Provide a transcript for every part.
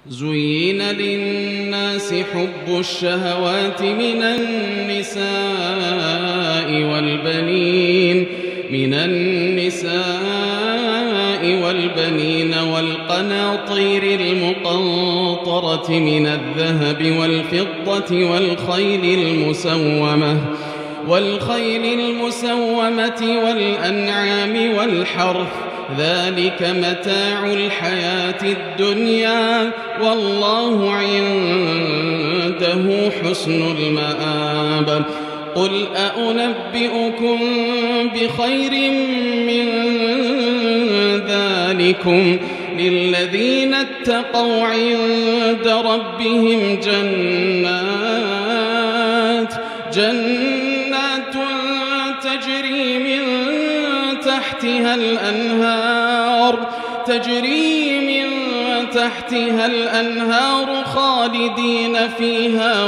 زين للناس حب الشهوات من النساء والبنين والقناطير المقنطرة من الذهب والفضة والخيل المسومة والأنعام والحرث، ذلك متاع الحياة الدنيا، والله عنده حسن المآب. قل أنبئكم بخير من ذلكم للذين اتقوا عند ربهم جنات تجري من تحتها الأنهار خالدين فيها،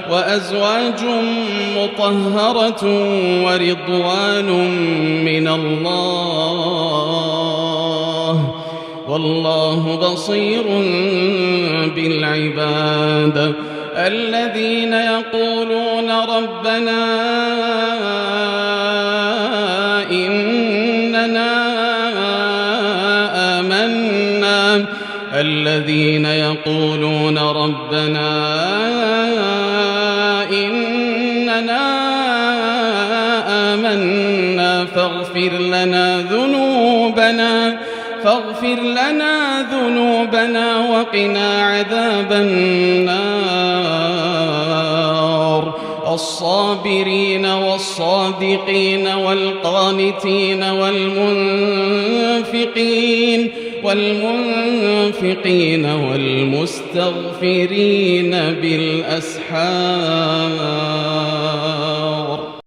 وأزواج مطهرة ورضوان من الله، والله بصير بالعباد. الذين يقولون ربنا إننا آمنا فاغفر لنا ذنوبنا وقنا عذاب النار. الصابرين والصادقين والقانتين والمنفقين والمستغفرين بالأسحار.